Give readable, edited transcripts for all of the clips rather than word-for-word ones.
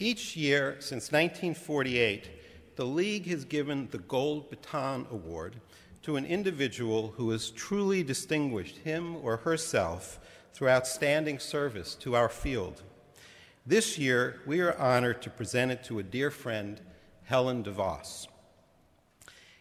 Each year since 1948, the League has given the Gold Baton Award to an individual who has truly distinguished him or herself through outstanding service to our field. This year, we are honored to present it to a dear friend, Helen DeVos.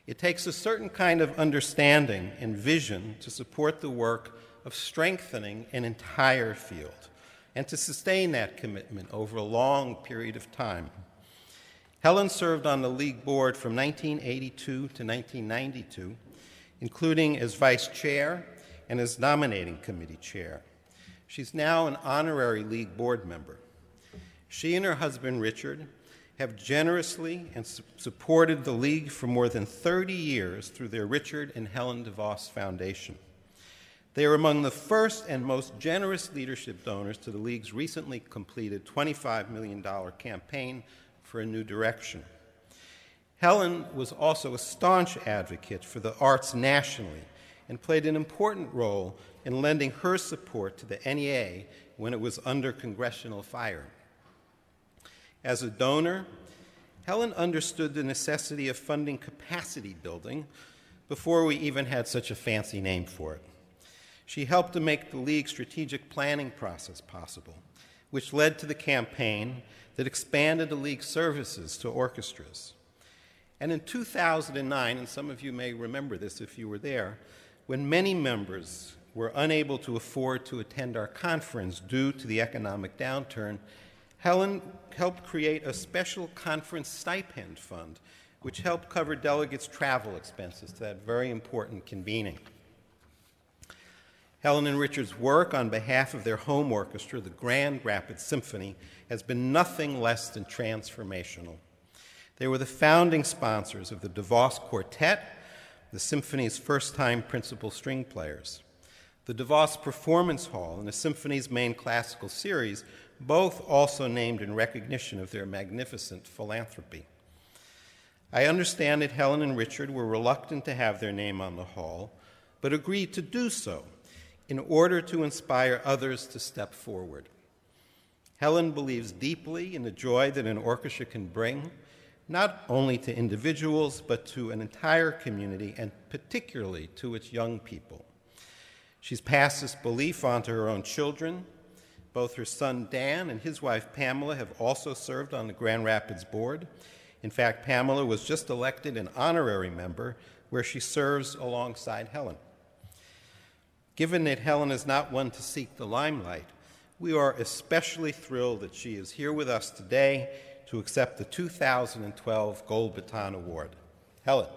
It takes a certain kind of understanding and vision to support the work of strengthening an entire field and to sustain that commitment over a long period of time. Helen served on the League board from 1982 to 1992, including as vice chair and as nominating committee chair. She's now an honorary League board member. She and her husband, Richard, have generously and supported the League for more than 30 years through their Richard and Helen DeVos Foundation. They are among the first and most generous leadership donors to the League's recently completed $25 million campaign for a new direction. Helen was also a staunch advocate for the arts nationally and played an important role in lending her support to the NEA when it was under congressional fire. As a donor, Helen understood the necessity of funding capacity building before we even had such a fancy name for it. She helped to make the League's strategic planning process possible, which led to the campaign that expanded the League's services to orchestras. And in 2009, and some of you may remember this if you were there, when many members were unable to afford to attend our conference due to the economic downturn, Helen helped create a special conference stipend fund, which helped cover delegates' travel expenses to that very important convening. Helen and Richard's work on behalf of their home orchestra, the Grand Rapids Symphony, has been nothing less than transformational. They were the founding sponsors of the DeVos Quartet, the symphony's first-time principal string players. The DeVos Performance Hall and the symphony's main classical series, both also named in recognition of their magnificent philanthropy. I understand that Helen and Richard were reluctant to have their name on the hall, but agreed to do so in order to inspire others to step forward. Helen believes deeply in the joy that an orchestra can bring, not only to individuals, but to an entire community, and particularly to its young people. She's passed this belief on to her own children. Both her son Dan and his wife Pamela have also served on the Grand Rapids board. In fact, Pamela was just elected an honorary member where she serves alongside Helen. Given that Helen is not one to seek the limelight, we are especially thrilled that she is here with us today to accept the 2012 Gold Baton Award. Helen.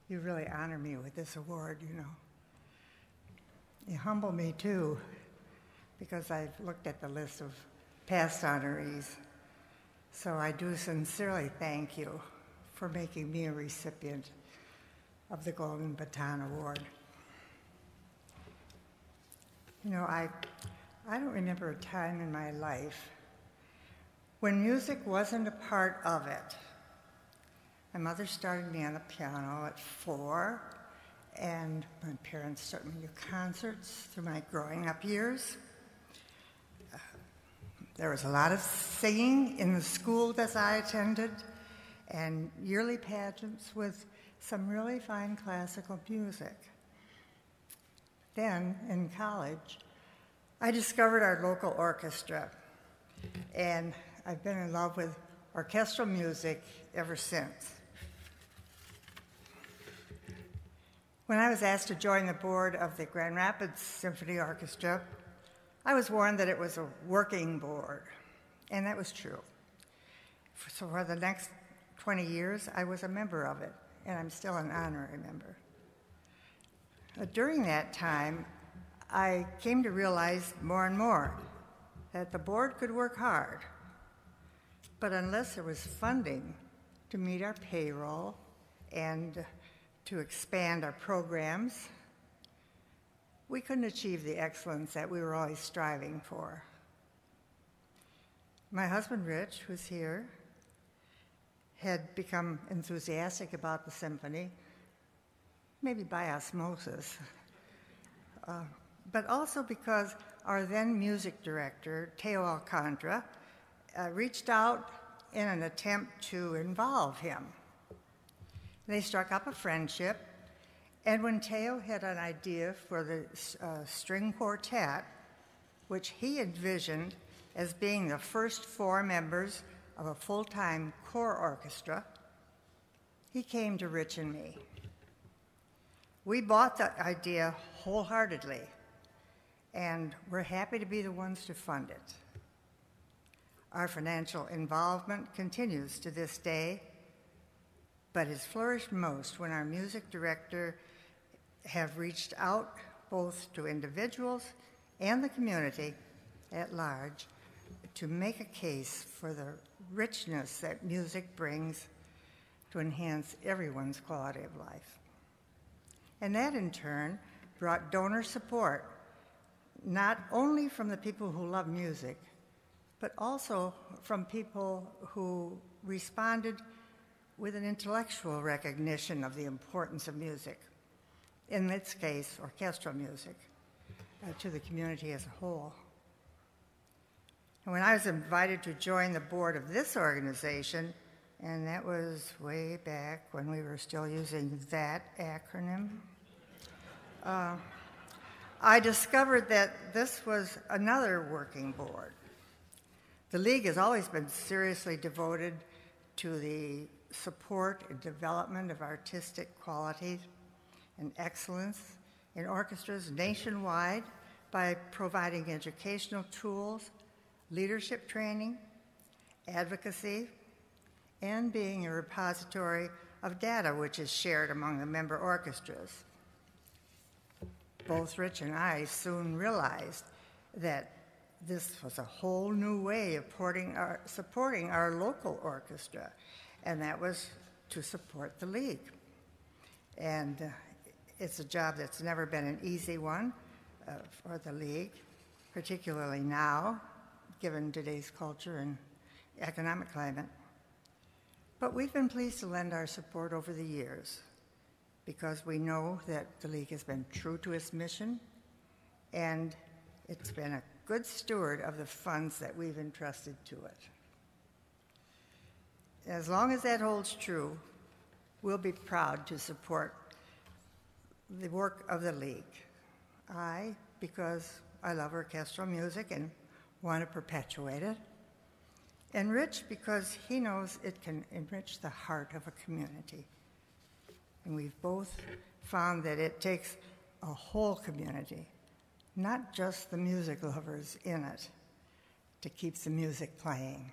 You really honor me with this award, you know. You humble me, too, because I've looked at the list of past honorees. So I do sincerely thank you for making me a recipient of the Golden Baton Award. You know, I don't remember a time in my life when music wasn't a part of it. My mother started me on the piano at 4, and my parents took me to concerts through my growing up years. There was a lot of singing in the school that I attended, and yearly pageants with some really fine classical music. Then, in college, I discovered our local orchestra, and I've been in love with orchestral music ever since. When I was asked to join the board of the Grand Rapids Symphony Orchestra, I was warned that it was a working board, and that was true. So for the next 20 years, I was a member of it, and I'm still an honorary member. During that time, I came to realize more and more that the board could work hard, but unless there was funding to meet our payroll and to expand our programs, we couldn't achieve the excellence that we were always striving for. My husband, Rich, who's here, had become enthusiastic about the symphony, maybe by osmosis, but also because our then music director, Teo Alcantara, reached out in an attempt to involve him. They struck up a friendship, and when Teo had an idea for the string quartet, which he envisioned as being the first 4 members of a full-time core orchestra, he came to Rich and me. We bought the idea wholeheartedly, and we're happy to be the ones to fund it. Our financial involvement continues to this day, but has flourished most when our music director have reached out both to individuals and the community at large to make a case for the richness that music brings to enhance everyone's quality of life. And that, in turn, brought donor support, not only from the people who love music, but also from people who responded with an intellectual recognition of the importance of music, in this case, orchestral music, to the community as a whole. And when I was invited to join the board of this organization, and that was way back when we were still using that acronym, I discovered that this was another working board. The League has always been seriously devoted to the support and development of artistic qualities and excellence in orchestras nationwide by providing educational tools, leadership training, advocacy, and being a repository of data which is shared among the member orchestras. Both Rich and I soon realized that this was a whole new way of supporting our local orchestra, and that was to support the League. And it's a job that's never been an easy one for the League, particularly now, given today's culture and economic climate. But we've been pleased to lend our support over the years because we know that the League has been true to its mission, and it's been a good steward of the funds that we've entrusted to it. As long as that holds true, we'll be proud to support the work of the League. I, because I love orchestral music and want to perpetuate it, and Rich, because he knows it can enrich the heart of a community. And we've both found that it takes a whole community, not just the music lovers in it, to keep the music playing.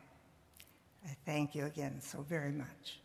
I thank you again so very much.